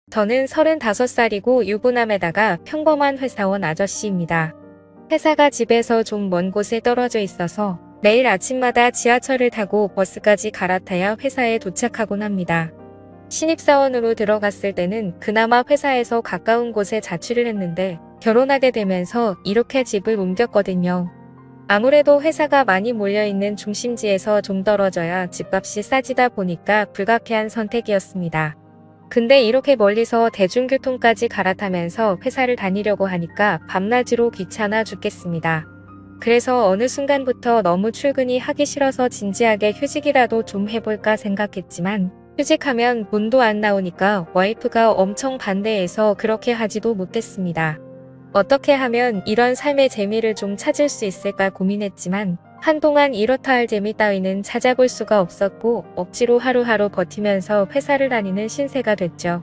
저는 35살이고 유부남에다가 평범한 회사원 아저씨입니다. 회사가 집에서 좀 먼 곳에 떨어져 있어서 매일 아침마다 지하철을 타고 버스까지 갈아타야 회사에 도착하곤 합니다. 신입사원으로 들어갔을 때는 그나마 회사에서 가까운 곳에 자취를 했는데 결혼하게 되면서 이렇게 집을 옮겼거든요. 아무래도 회사가 많이 몰려있는 중심지에서 좀 떨어져야 집값이 싸지다 보니까 불가피한 선택이었습니다. 근데 이렇게 멀리서 대중교통까지 갈아타면서 회사를 다니려고 하니까 밤낮으로 귀찮아 죽겠습니다. 그래서 어느 순간부터 너무 출근이 하기 싫어서 진지하게 휴직이라도 좀 해볼까 생각했지만 휴직하면 돈도 안 나오니까 와이프가 엄청 반대해서 그렇게 하지도 못했습니다. 어떻게 하면 이런 삶의 재미를 좀 찾을 수 있을까 고민했지만 한동안 이렇다 할 재미 따위는 찾아볼 수가 없었고 억지로 하루하루 버티면서 회사를 다니는 신세가 됐죠.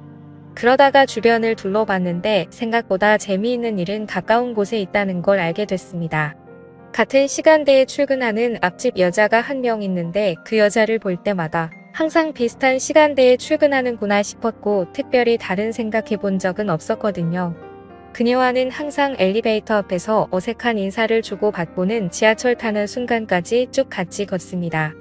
그러다가 주변을 둘러봤는데 생각보다 재미있는 일은 가까운 곳에 있다는 걸 알게 됐습니다. 같은 시간대에 출근하는 앞집 여자가 한 명 있는데 그 여자를 볼 때마다 항상 비슷한 시간대에 출근하는구나 싶었고 특별히 다른 생각해 본 적은 없었거든요. 그녀와는 항상 엘리베이터 앞에서 어색한 인사를 주고받고는 지하철 타는 순간까지 쭉 같이 걷습니다.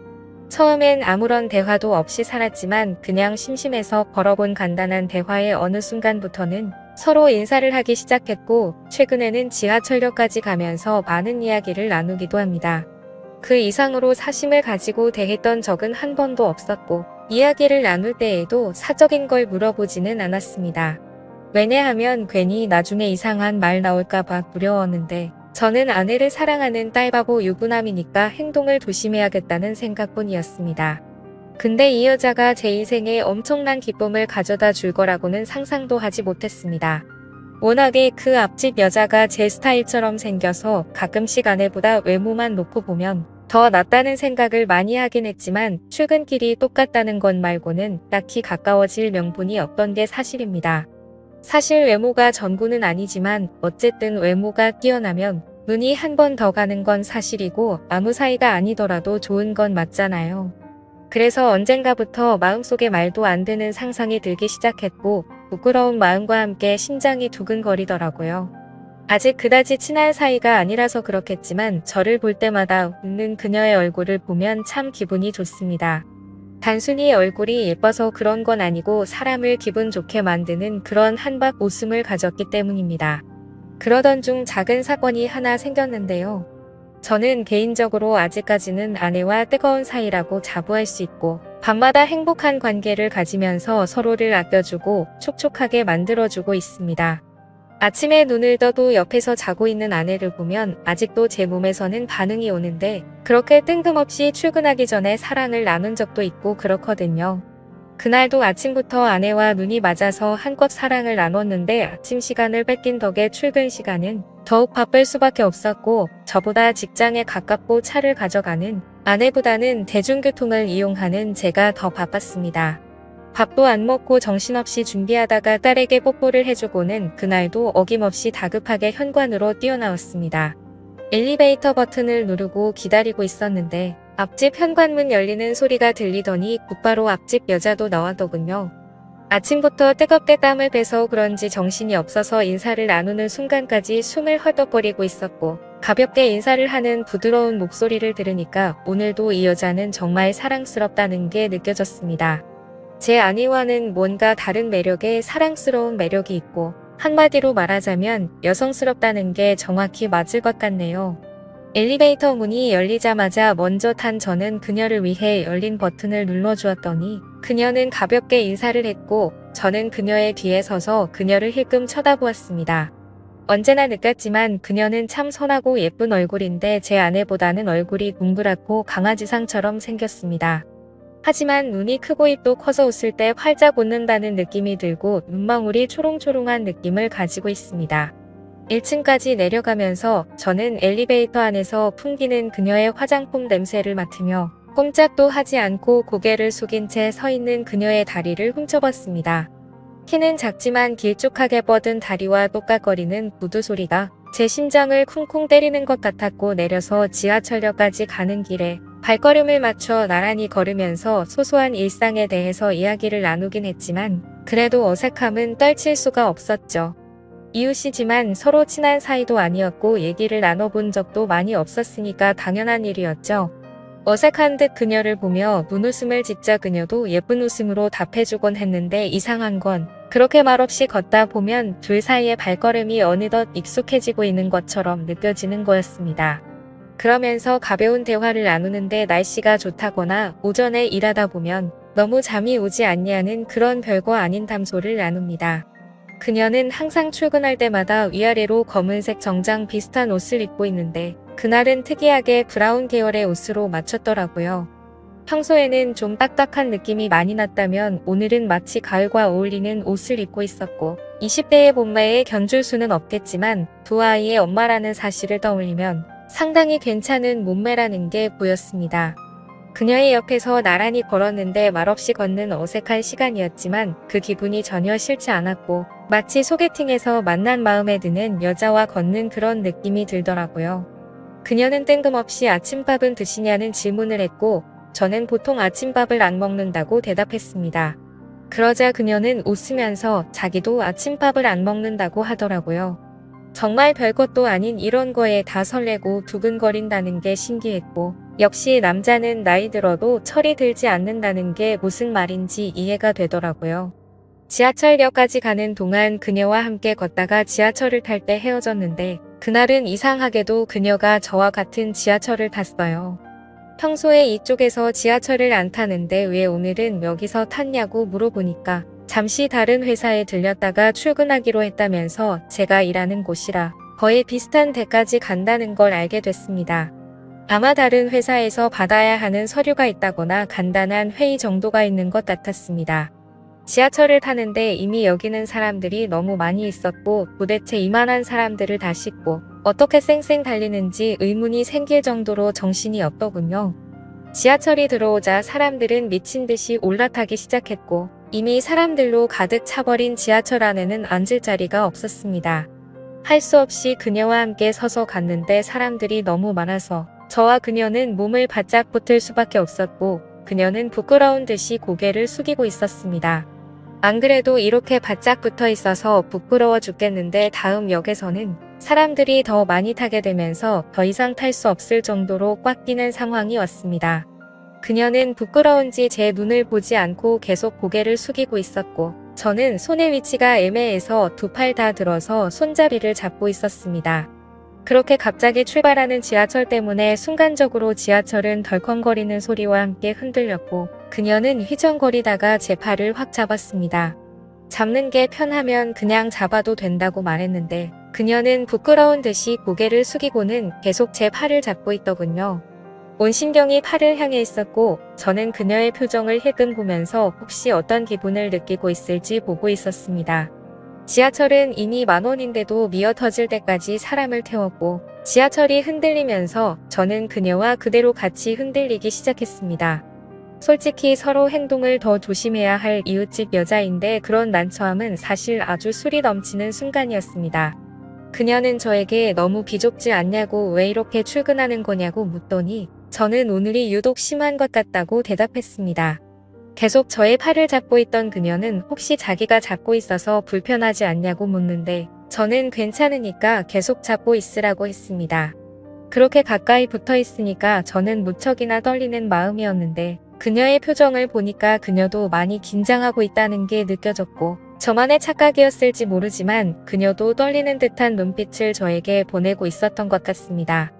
처음엔 아무런 대화도 없이 살았지만 그냥 심심해서 걸어본 간단한 대화의 어느 순간부터는 서로 인사를 하기 시작했고 최근에는 지하철역까지 가면서 많은 이야기를 나누기도 합니다. 그 이상으로 사심을 가지고 대했던 적은 한 번도 없었고 이야기를 나눌 때에도 사적인 걸 물어보지는 않았습니다. 왜냐하면 괜히 나중에 이상한 말 나올까봐 두려웠는데 저는 아내를 사랑하는 딸바보 유부남이니까 행동을 조심해야겠다는 생각뿐이었습니다. 근데 이 여자가 제 인생에 엄청난 기쁨을 가져다 줄 거라고는 상상도 하지 못했습니다. 워낙에 그 앞집 여자가 제 스타일처럼 생겨서 가끔씩 아내보다 외모만 놓고 보면 더 낫다는 생각을 많이 하긴 했지만 출근길이 똑같다는 것 말고는 딱히 가까워질 명분이 없던 게 사실입니다. 사실 외모가 전부는 아니지만 어쨌든 외모가 뛰어나면 눈이 한 번 더 가는 건 사실이고 아무 사이가 아니더라도 좋은 건 맞잖아요. 그래서 언젠가부터 마음속에 말도 안 되는 상상이 들기 시작했고 부끄러운 마음과 함께 심장이 두근거리더라고요. 아직 그다지 친한 사이가 아니라서 그렇겠지만 저를 볼 때마다 웃는 그녀의 얼굴을 보면 참 기분이 좋습니다. 단순히 얼굴이 예뻐서 그런 건 아니고 사람을 기분 좋게 만드는 그런 한박 웃음을 가졌기 때문입니다. 그러던 중 작은 사건이 하나 생겼는데요. 저는 개인적으로 아직까지는 아내와 뜨거운 사이라고 자부할 수 있고 밤마다 행복한 관계를 가지면서 서로를 아껴주고 촉촉하게 만들어주고 있습니다. 아침에 눈을 떠도 옆에서 자고 있는 아내를 보면 아직도 제 몸에서는 반응이 오는데 그렇게 뜬금없이 출근하기 전에 사랑을 나눈 적도 있고 그렇거든요. 그날도 아침부터 아내와 눈이 맞아서 한껏 사랑을 나눴는데 아침 시간을 뺏긴 덕에 출근 시간은 더욱 바쁠 수밖에 없었고 저보다 직장에 가깝고 차를 가져가는 아내보다는 대중교통을 이용하는 제가 더 바빴습니다. 밥도 안 먹고 정신없이 준비하다가 딸에게 뽀뽀를 해주고는 그날도 어김없이 다급하게 현관으로 뛰어나왔습니다. 엘리베이터 버튼을 누르고 기다리고 있었는데 앞집 현관문 열리는 소리가 들리더니 곧바로 앞집 여자도 나왔더군요. 아침부터 뜨겁게 땀을 빼서 그런지 정신이 없어서 인사를 나누는 순간까지 숨을 헐떡거리고 있었고 가볍게 인사를 하는 부드러운 목소리를 들으니까 오늘도 이 여자는 정말 사랑스럽다는 게 느껴졌습니다. 제 아내와는 뭔가 다른 매력에 사랑스러운 매력이 있고 한마디로 말하자면 여성스럽다는 게 정확히 맞을 것 같네요. 엘리베이터 문이 열리자마자 먼저 탄 저는 그녀를 위해 열린 버튼을 눌러주었더니 그녀는 가볍게 인사를 했고 저는 그녀의 뒤에 서서 그녀를 힐끔 쳐다보았습니다. 언제나 느꼈지만 그녀는 참 선하고 예쁜 얼굴인데 제 아내보다는 얼굴이 동그랗고 강아지상처럼 생겼습니다. 하지만 눈이 크고 입도 커서 웃을 때 활짝 웃는다는 느낌이 들고 눈망울이 초롱초롱한 느낌을 가지고 있습니다. 1층까지 내려가면서 저는 엘리베이터 안에서 풍기는 그녀의 화장품 냄새를 맡으며 꼼짝도 하지 않고 고개를 숙인 채 서 있는 그녀의 다리를 훔쳐봤습니다. 키는 작지만 길쭉하게 뻗은 다리와 똑깍거리는 구두 소리가 제 심장을 쿵쿵 때리는 것 같았고 내려서 지하철역까지 가는 길에 발걸음을 맞춰 나란히 걸으면서 소소한 일상에 대해서 이야기를 나누긴 했지만 그래도 어색함은 떨칠 수가 없었죠. 이웃이지만 서로 친한 사이도 아니었고 얘기를 나눠본 적도 많이 없었으니까 당연한 일이었죠. 어색한 듯 그녀를 보며 눈웃음을 짓자 그녀도 예쁜 웃음으로 답해주곤 했는데 이상한 건 그렇게 말없이 걷다 보면 둘 사이의 발걸음이 어느덧 익숙해지고 있는 것처럼 느껴지는 거였습니다. 그러면서 가벼운 대화를 나누는데 날씨가 좋다거나 오전에 일하다 보면 너무 잠이 오지 않냐는 그런 별거 아닌 담소를 나눕니다. 그녀는 항상 출근할 때마다 위아래로 검은색 정장 비슷한 옷을 입고 있는데 그날은 특이하게 브라운 계열의 옷으로 맞췄더라고요. 평소에는 좀 딱딱한 느낌이 많이 났다면 오늘은 마치 가을과 어울리는 옷을 입고 있었고 20대의 몸매에 견줄 수는 없겠지만 두 아이의 엄마라는 사실을 떠올리면 상당히 괜찮은 몸매라는 게 보였습니다. 그녀의 옆에서 나란히 걸었는데 말없이 걷는 어색한 시간이었지만 그 기분이 전혀 싫지 않았고 마치 소개팅에서 만난 마음에 드는 여자와 걷는 그런 느낌이 들더라고요. 그녀는 뜬금없이 아침밥은 드시냐는 질문을 했고 저는 보통 아침밥을 안 먹는다고 대답했습니다. 그러자 그녀는 웃으면서 자기도 아침밥을 안 먹는다고 하더라고요. 정말 별것도 아닌 이런 거에 다 설레고 두근거린다는 게 신기했고 역시 남자는 나이 들어도 철이 들지 않는다는 게 무슨 말인지 이해가 되더라고요. 지하철역까지 가는 동안 그녀와 함께 걷다가 지하철을 탈 때 헤어졌는데 그날은 이상하게도 그녀가 저와 같은 지하철을 탔어요. 평소에 이쪽에서 지하철을 안 타는데 왜 오늘은 여기서 탔냐고 물어보니까 잠시 다른 회사에 들렸다가 출근하기로 했다면서 제가 일하는 곳이라 거의 비슷한 데까지 간다는 걸 알게 됐습니다. 아마 다른 회사에서 받아야 하는 서류가 있다거나 간단한 회의 정도가 있는 것 같았습니다. 지하철을 타는데 이미 여기는 사람들이 너무 많이 있었고 도대체 이만한 사람들을 다 싣고 어떻게 쌩쌩 달리는지 의문이 생길 정도로 정신이 없더군요. 지하철이 들어오자 사람들은 미친 듯이 올라타기 시작했고 이미 사람들로 가득 차버린 지하철 안에는 앉을 자리가 없었습니다. 할 수 없이 그녀와 함께 서서 갔는데 사람들이 너무 많아서 저와 그녀는 몸을 바짝 붙을 수밖에 없었고 그녀는 부끄러운 듯이 고개를 숙이고 있었습니다. 안 그래도 이렇게 바짝 붙어 있어서 부끄러워 죽겠는데 다음 역에서는 사람들이 더 많이 타게 되면서 더 이상 탈 수 없을 정도로 꽉 끼는 상황이 왔습니다. 그녀는 부끄러운지 제 눈을 보지 않고 계속 고개를 숙이고 있었고 저는 손의 위치가 애매해서 두 팔 다 들어서 손잡이를 잡고 있었습니다. 그렇게 갑자기 출발하는 지하철 때문에 순간적으로 지하철은 덜컹거리는 소리와 함께 흔들렸고 그녀는 휘청거리다가 제 팔을 확 잡았습니다. 잡는 게 편하면 그냥 잡아도 된다고 말했는데 그녀는 부끄러운 듯이 고개를 숙이고는 계속 제 팔을 잡고 있더군요. 온 신경이 팔을 향해 있었고 저는 그녀의 표정을 힐끔 보면서 혹시 어떤 기분을 느끼고 있을지 보고 있었습니다. 지하철은 이미 10,000원인데도 미어 터질 때까지 사람을 태웠고 지하철이 흔들리면서 저는 그녀와 그대로 같이 흔들리기 시작했습니다. 솔직히 서로 행동을 더 조심해야 할 이웃집 여자인데 그런 난처함은 사실 아주 술이 넘치는 순간이었습니다. 그녀는 저에게 너무 비좁지 않냐고 왜 이렇게 출근하는 거냐고 묻더니 저는 오늘이 유독 심한 것 같다고 대답했습니다. 계속 저의 팔을 잡고 있던 그녀는 혹시 자기가 잡고 있어서 불편하지 않냐고 묻는데 저는 괜찮으니까 계속 잡고 있으라고 했습니다. 그렇게 가까이 붙어 있으니까 저는 무척이나 떨리는 마음이었는데 그녀의 표정을 보니까 그녀도 많이 긴장하고 있다는 게 느껴졌고 저만의 착각이었을지 모르지만 그녀도 떨리는 듯한 눈빛을 저에게 보내고 있었던 것 같습니다.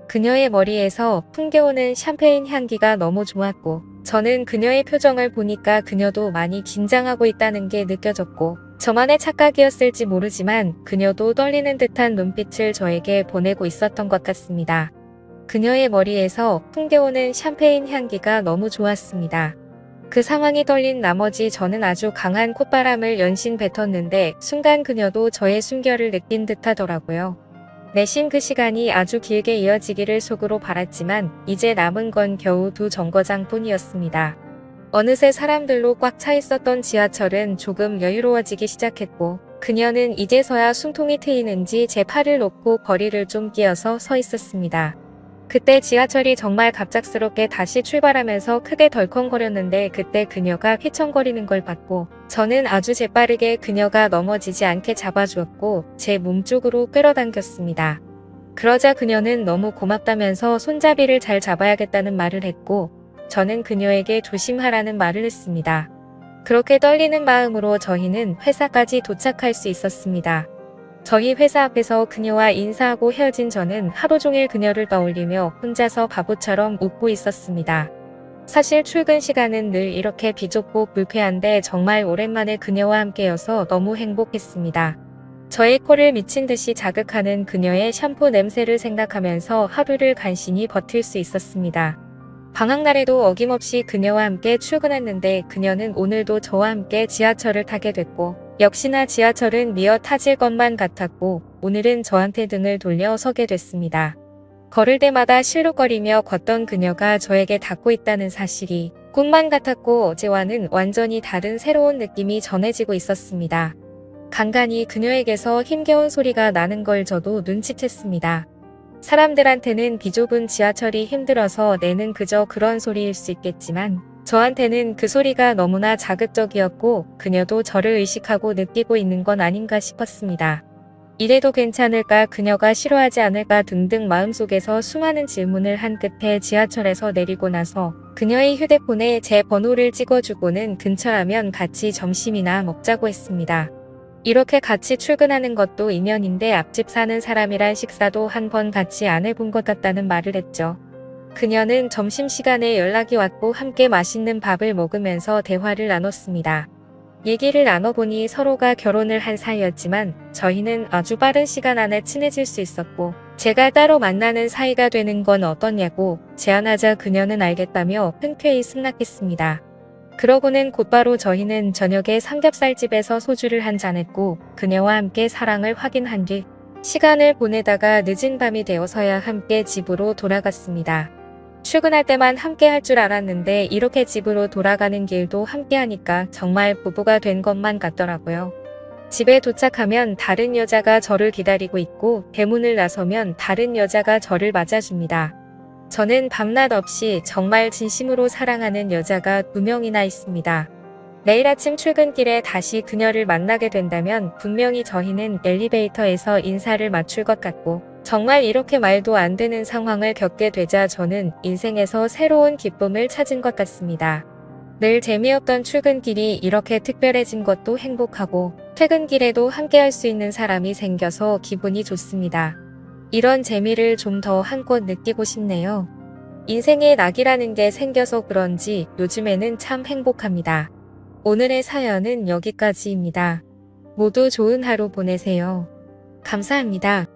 그녀의 머리에서 풍겨오는 샴페인 향기가 너무 좋았고 저는 그녀의 표정을 보니까 그녀도 많이 긴장하고 있다는 게 느껴졌고 저만의 착각이었을지 모르지만 그녀도 떨리는 듯한 눈빛을 저에게 보내고 있었던 것 같습니다. 그녀의 머리에서 풍겨오는 샴페인 향기가 너무 좋았습니다. 그 상황이 떨린 나머지 저는 아주 강한 콧바람을 연신 뱉었는데 순간 그녀도 저의 숨결을 느낀 듯 하더라고요. 내심 그 시간이 아주 길게 이어지기를 속으로 바랐지만 이제 남은 건 겨우 2정거장뿐이었습니다. 어느새 사람들로 꽉 차 있었던 지하철은 조금 여유로워지기 시작했고 그녀는 이제서야 숨통이 트이는지 제 팔을 놓고 거리를 좀 끼어서 서 있었습니다. 그때 지하철이 정말 갑작스럽게 다시 출발하면서 크게 덜컹거렸는데 그때 그녀가 휘청거리는 걸 봤고 저는 아주 재빠르게 그녀가 넘어지지 않게 잡아주었고 제 몸 쪽으로 끌어당겼습니다. 그러자 그녀는 너무 고맙다면서 손잡이를 잘 잡아야겠다는 말을 했고 저는 그녀에게 조심하라는 말을 했습니다. 그렇게 떨리는 마음으로 저희는 회사까지 도착할 수 있었습니다. 저희 회사 앞에서 그녀와 인사하고 헤어진 저는 하루 종일 그녀를 떠올리며 혼자서 바보처럼 웃고 있었습니다. 사실 출근 시간은 늘 이렇게 비좁고 불쾌한데 정말 오랜만에 그녀와 함께여서 너무 행복했습니다. 저의 코를 미친 듯이 자극하는 그녀의 샴푸 냄새를 생각하면서 하루를 간신히 버틸 수 있었습니다. 방학날에도 어김없이 그녀와 함께 출근했는데 그녀는 오늘도 저와 함께 지하철을 타게 됐고 역시나 지하철은 미어 타질 것만 같았고 오늘은 저한테 등을 돌려 서게 됐습니다. 걸을 때마다 실룩거리며 걷던 그녀가 저에게 닿고 있다는 사실이 꿈만 같았고 어제와는 완전히 다른 새로운 느낌이 전해지고 있었습니다. 간간히 그녀에게서 힘겨운 소리가 나는 걸 저도 눈치챘습니다. 사람들한테는 비좁은 지하철이 힘들어서 내는 그저 그런 소리일 수 있겠지만 저한테는 그 소리가 너무나 자극적이었고 그녀도 저를 의식하고 느끼고 있는 건 아닌가 싶었습니다. 이래도 괜찮을까, 그녀가 싫어하지 않을까 등등 마음속에서 수많은 질문을 한 끝에 지하철에서 내리고 나서 그녀의 휴대폰에 제 번호를 찍어주고는 근처라면 같이 점심이나 먹자고 했습니다. 이렇게 같이 출근하는 것도 인연인데 앞집 사는 사람이란 식사도 한 번 같이 안 해본 것 같다는 말을 했죠. 그녀는 점심시간에 연락이 왔고 함께 맛있는 밥을 먹으면서 대화를 나눴습니다. 얘기를 나눠보니 서로가 결혼을 한 사이였지만 저희는 아주 빠른 시간 안에 친해질 수 있었고 제가 따로 만나는 사이가 되는 건 어떠냐고 제안하자 그녀는 알겠다며 흔쾌히 승낙했습니다. 그러고는 곧바로 저희는 저녁에 삼겹살집에서 소주를 한잔 했고 그녀와 함께 사랑을 확인한 뒤 시간을 보내다가 늦은 밤이 되어서야 함께 집으로 돌아갔습니다. 출근할 때만 함께 할 줄 알았는데 이렇게 집으로 돌아가는 길도 함께 하니까 정말 부부가 된 것만 같더라고요. 집에 도착하면 다른 여자가 저를 기다리고 있고 대문을 나서면 다른 여자가 저를 맞아줍니다. 저는 밤낮 없이 정말 진심으로 사랑하는 여자가 2명이나 있습니다. 내일 아침 출근길에 다시 그녀를 만나게 된다면 분명히 저희는 엘리베이터에서 인사를 맞출 것 같고 정말 이렇게 말도 안 되는 상황을 겪게 되자 저는 인생에서 새로운 기쁨을 찾은 것 같습니다. 늘 재미없던 출근길이 이렇게 특별해진 것도 행복하고 퇴근길에도 함께 할 수 있는 사람이 생겨서 기분이 좋습니다. 이런 재미를 좀 더 한껏 느끼고 싶네요. 인생에 낙이라는 게 생겨서 그런지 요즘에는 참 행복합니다. 오늘의 사연은 여기까지입니다. 모두 좋은 하루 보내세요. 감사합니다.